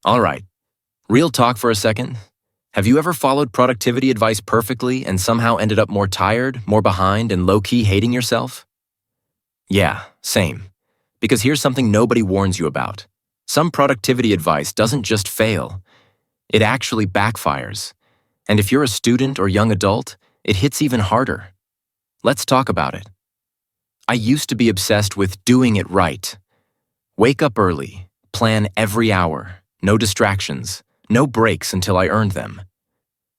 All right, real talk for a second. Have you ever followed productivity advice perfectly and somehow ended up more tired, more behind, and low-key hating yourself? Yeah, same. Because here's something nobody warns you about. Some productivity advice doesn't just fail, it actually backfires. And if you're a student or young adult, it hits even harder. Let's talk about it. I used to be obsessed with doing it right. Wake up early, plan every hour, no distractions, no breaks until I earned them.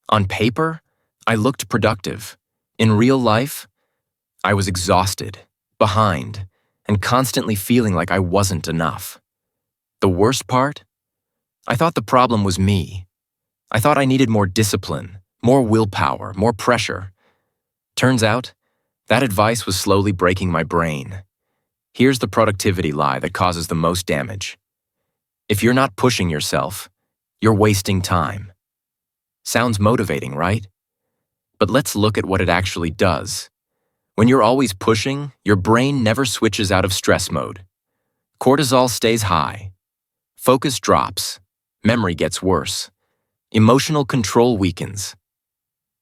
On paper, I looked productive. In real life, I was exhausted, behind, and constantly feeling like I wasn't enough. The worst part? I thought the problem was me. I thought I needed more discipline, more willpower, more pressure. Turns out, that advice was slowly breaking my brain. Here's the productivity lie that causes the most damage. If you're not pushing yourself, you're wasting time. Sounds motivating, right? But let's look at what it actually does. When you're always pushing, your brain never switches out of stress mode. Cortisol stays high. Focus drops. Memory gets worse. Emotional control weakens.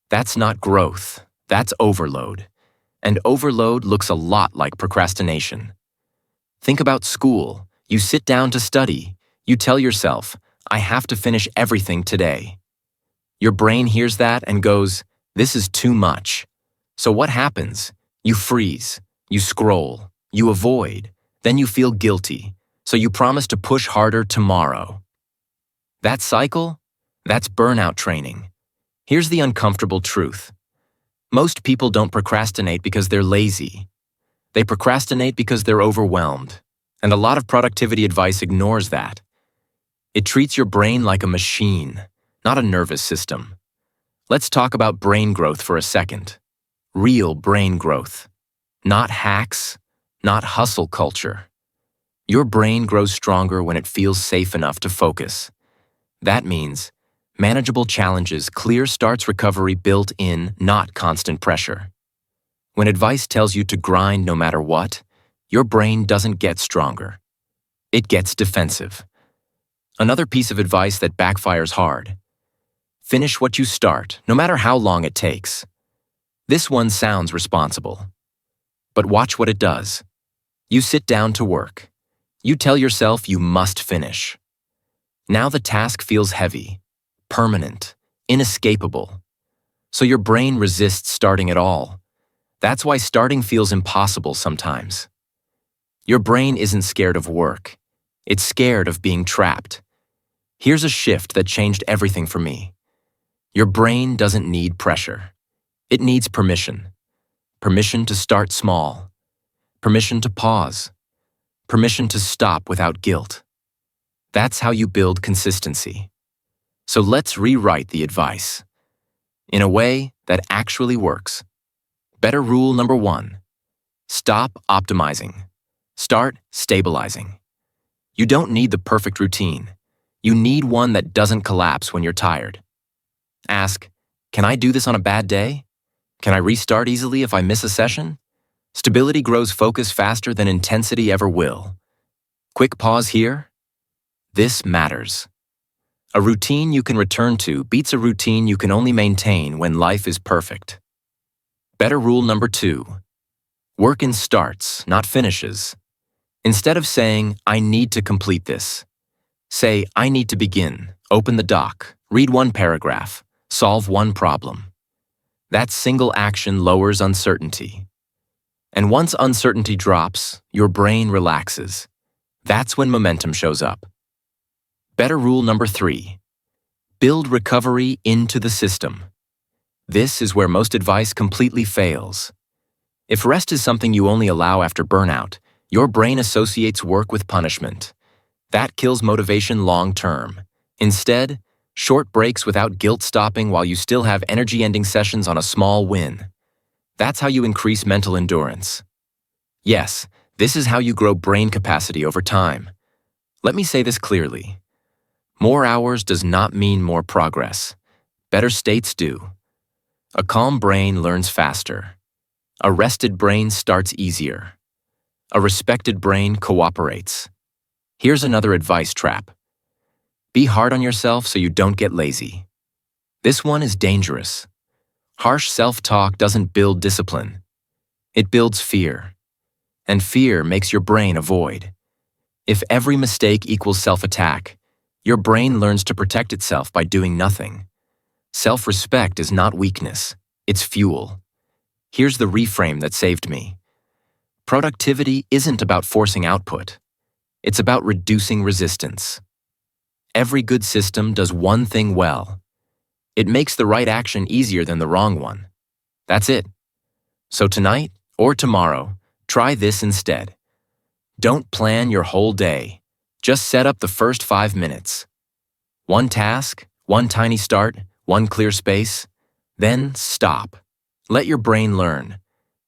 That's not growth. That's overload. And overload looks a lot like procrastination. Think about school. You sit down to study. You tell yourself, I have to finish everything today. Your brain hears that and goes, this is too much. So what happens? You freeze, you scroll, you avoid, then you feel guilty, so you promise to push harder tomorrow. That cycle? That's burnout training. Here's the uncomfortable truth. Most people don't procrastinate because they're lazy. They procrastinate because they're overwhelmed, and a lot of productivity advice ignores that. It treats your brain like a machine, not a nervous system. Let's talk about brain growth for a second. Real brain growth. Not hacks, not hustle culture. Your brain grows stronger when it feels safe enough to focus. That means manageable challenges, clear starts, recovery built in, not constant pressure. When advice tells you to grind no matter what, your brain doesn't get stronger. It gets defensive. Another piece of advice that backfires hard. Finish what you start, no matter how long it takes. This one sounds responsible. But watch what it does. You sit down to work. You tell yourself you must finish. Now the task feels heavy, permanent, inescapable. So your brain resists starting at all. That's why starting feels impossible sometimes. Your brain isn't scared of work. It's scared of being trapped. Here's a shift that changed everything for me. Your brain doesn't need pressure. It needs permission. Permission to start small. Permission to pause. Permission to stop without guilt. That's how you build consistency. So let's rewrite the advice in a way that actually works. Better rule number 1. Stop optimizing. Start stabilizing. You don't need the perfect routine. You need one that doesn't collapse when you're tired. Ask, can I do this on a bad day? Can I restart easily if I miss a session? Stability grows focus faster than intensity ever will. Quick pause here. This matters. A routine you can return to beats a routine you can only maintain when life is perfect. Better rule number 2. Work in starts, not finishes. Instead of saying, I need to complete this, say, I need to begin, open the doc, read one paragraph, solve one problem. That single action lowers uncertainty. And once uncertainty drops, your brain relaxes. That's when momentum shows up. Better rule number 3. Build recovery into the system. This is where most advice completely fails. If rest is something you only allow after burnout, your brain associates work with punishment. That kills motivation long term. Instead, short breaks without guilt stopping while you still have energy-ending sessions on a small win. That's how you increase mental endurance. Yes, this is how you grow brain capacity over time. Let me say this clearly. More hours does not mean more progress. Better states do. A calm brain learns faster. A rested brain starts easier. A respected brain cooperates. Here's another advice trap. Be hard on yourself so you don't get lazy. This one is dangerous. Harsh self-talk doesn't build discipline. It builds fear. And fear makes your brain avoid. If every mistake equals self-attack, your brain learns to protect itself by doing nothing. Self-respect is not weakness, it's fuel. Here's the reframe that saved me. Productivity isn't about forcing output. It's about reducing resistance. Every good system does one thing well. It makes the right action easier than the wrong one. That's it. So tonight or tomorrow, try this instead. Don't plan your whole day. Just set up the first 5 minutes. One task, one tiny start, one clear space. Then stop. Let your brain learn.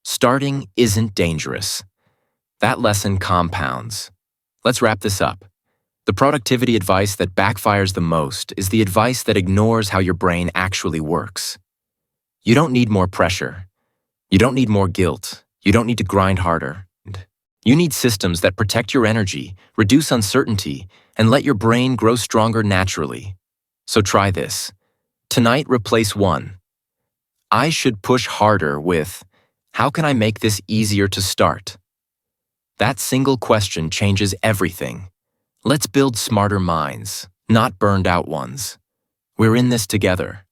Starting isn't dangerous. That lesson compounds. Let's wrap this up. The productivity advice that backfires the most is the advice that ignores how your brain actually works. You don't need more pressure. You don't need more guilt. You don't need to grind harder. You need systems that protect your energy, reduce uncertainty, and let your brain grow stronger naturally. So try this. Tonight, replace one. I should push harder with, how can I make this easier to start? That single question changes everything. Let's build smarter minds, not burned out ones. We're in this together.